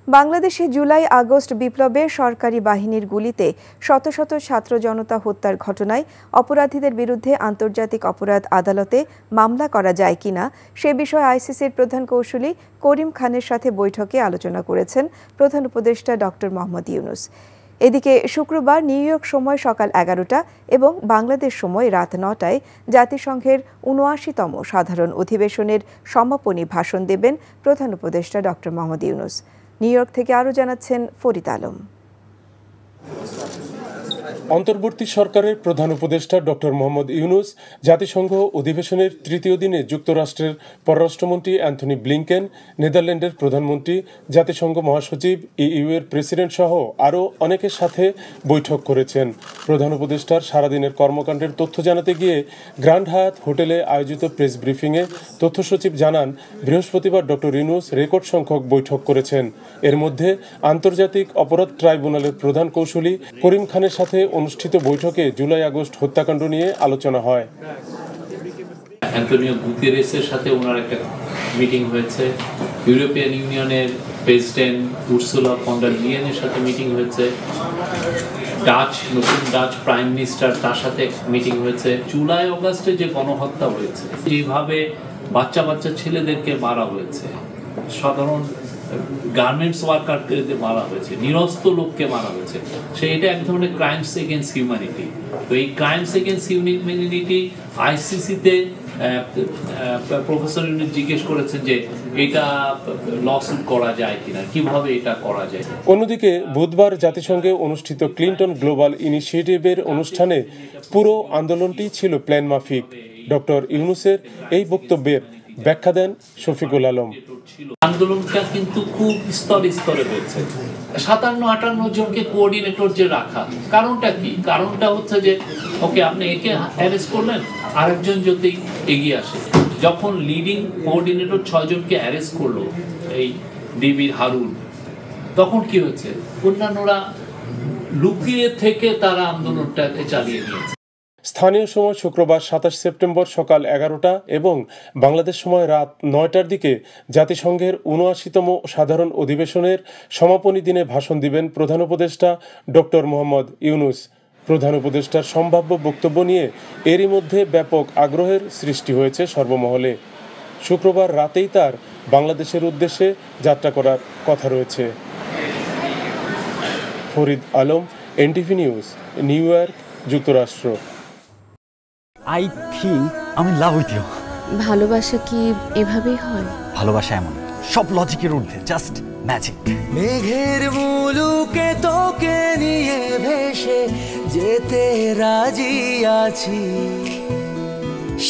বাংলাদেশে July August বিপ্লবে সরকারি বাহিনীর গুলিতে শত শত ছাত্র জনতা হত্যার ঘটনায় অপরাধীদের বিরুদ্ধে আন্তর্জাতিক অপরাধ আদালতে মামলা করা যায় কিনা সে বিষয়ে আইসিসির প্রধান কৌঁসুলি করিম খানের সাথে বৈঠকে আলোচনা করেছেন প্রধান উপদেষ্টা ডক্টর মোহাম্মদ ইউনূস। এদিকে শুক্রবার নিউ ইয়র্ক সময় সকাল 11টা এবং বাংলাদেশ সময় রাত 9টায় জাতিসংঘের ৭৯তম সাধারণ অধিবেশনের সমাপনী ভাষণ দেবেন প্রধান উপদেষ্টা doctor Mohammad Yunus. New York থেকে আরও জানাচ্ছেন ফরিদ আলম। অন্তর্বর্তী সরকারের প্রধান উপদেষ্টা ডক্টর মোহাম্মদ ইউনূস জাতিসংঘ অধিবেশনের তৃতীয় দিনে যুক্তরাষ্ট্রের পররাষ্ট্রমন্ত্রী অ্যান্থনি ব্লিংকেন, নেদারল্যান্ডের প্রধানমন্ত্রী, জাতিসংঘ মহাসচিব, ইইউ এর প্রেসিডেন্ট সহ আরও অনেকের সাথে বৈঠক করেছেন। প্রধান উপদেষ্টার সারাদিনের কর্মকাণ্ডের তথ্য জানাতে গিয়ে গ্র্যান্ড হায়াত হোটেলে আয়োজিত প্রেস ব্রিফিংয়ে তথ্য সচিব জানান, বৃহস্পতিবার ডক্টর ইউনূস রেকর্ড সংখ্যক বৈঠক করেছেন। এর মধ্যে আন্তর্জাতিক অপরাধ ট্রাইব্যুনালের প্রধান কৌঁসুলি করিম খানের সাথে অনুষ্ঠিত বৈঠকে জুলাই আগস্ট হত্যাকাণ্ড নিয়ে আলোচনা হয়। অ্যান্টোনিও গুতেরেসের সাথে ওনার একটা মিটিং হয়েছে, ইউরোপিয়ান ইউনিয়নের প্রেসিডেন্ট উর্সুলা ফন ডার লিয়েনের সাথে মিটিং হয়েছে, নতুন ডাচ প্রাইম মিনিস্টার তার সাথে মিটিং হয়েছে। জুলাই অগাস্টে যে গণহত্যা হয়েছে, যেভাবে বাচ্চা বাচ্চা ছেলেদেরকে মারা হয়েছে, সাধারণ গার্মেন্টস ওয়ার্কারদের মারা হয়েছে, নিরস্ত্র লোককে মারা হয়েছে, এটা এক ধরনের ক্রাইমস এগেন্স্ট হিউম্যানিটি। তো এই ক্রাইমস এগেন্স্ট হিউম্যানিটি আইসিসিতে প্রফেসর ইউনূস জিজ্ঞেস করেছেন যে এটা লসুট করা যায় কিনা, কিভাবে এটা করা যায়। অন্যদিকে বুধবার জাতিসংঘে অনুষ্ঠিত ক্লিন্টন গ্লোবাল ইনিশিয়েটিভের অনুষ্ঠানে পুরো আন্দোলনটি ছিল প্ল্যান মাফিক। ডক্টর ইউনূসের এই বক্তব্যের ব্যাখ্যা দেন শফিকুল আলম। আন্দোলনটা কিন্তু খুব স্তরে স্তরে হচ্ছে, 57-58 জনকে কোঅর্ডিনেটর যে রাখা, কারণটা কি? কারণটা হচ্ছে যে ওকে আপনি একে অ্যারেস্ট করলেন, আরেকজন যদি এগিয়ে আসে। যখন লিডিং কোঅর্ডিনেটর 6 জনকে অ্যারেস্ট করলো এই ডিবির হারুন, তখন কি হচ্ছে? অন্যান্যরা লুকিয়ে থেকে তারা আন্দোলনটাকে চালিয়ে নিয়েছে। স্থানীয় সময় শুক্রবার 27 সেপ্টেম্বর সকাল 11টা এবং বাংলাদেশ সময় রাত 9টার দিকে জাতিসংঘের ৭৯তম সাধারণ অধিবেশনের সমাপনী দিনে ভাষণ দিবেন প্রধান উপদেষ্টা ডক্টর মোহাম্মদ ইউনূস। প্রধান উপদেষ্টার সম্ভাব্য বক্তব্য নিয়ে এরই মধ্যে ব্যাপক আগ্রহের সৃষ্টি হয়েছে সর্বমহলে। শুক্রবার রাতেই তার বাংলাদেশের উদ্দেশ্যে যাত্রা করার কথা রয়েছে। Farid Alam, NTV news, new York, যুক্তরাষ্ট্র। I think I'm in love with you. ভালোবাসা কি এভাবেই হয়? ভালোবাসা এমন সব লজিকের ঊর্ধ্বে, জাস্ট ম্যাজিক। মেঘের মুলুকে তোকে নিয়ে ভেসে যেতে রাজি আছি,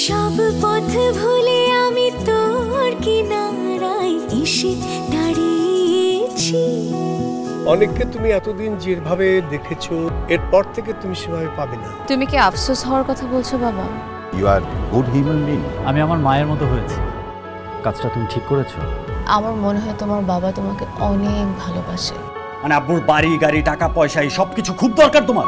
সব পথ ভুলে আমি তোর কিনারায় এসে দাঁড়িয়েছি। অনেককে তুমি এতদিন যেভাবে দেখেছো, এরপর থেকে তুমি সেভাবে পাবে না। তুমি কি আফসোস হওয়ার কথা বলছো বাবা? You are good human being. আমি আমার মায়ের মতো হয়েছি। কাজটা তুমি ঠিক করেছো। আমার মনে হয় তোমার বাবা তোমাকে অনেক ভালোবাসে। মানে আব্বুর বাড়ি গাড়ি টাকা পয়সা এই সবকিছু খুব দরকার তোমার।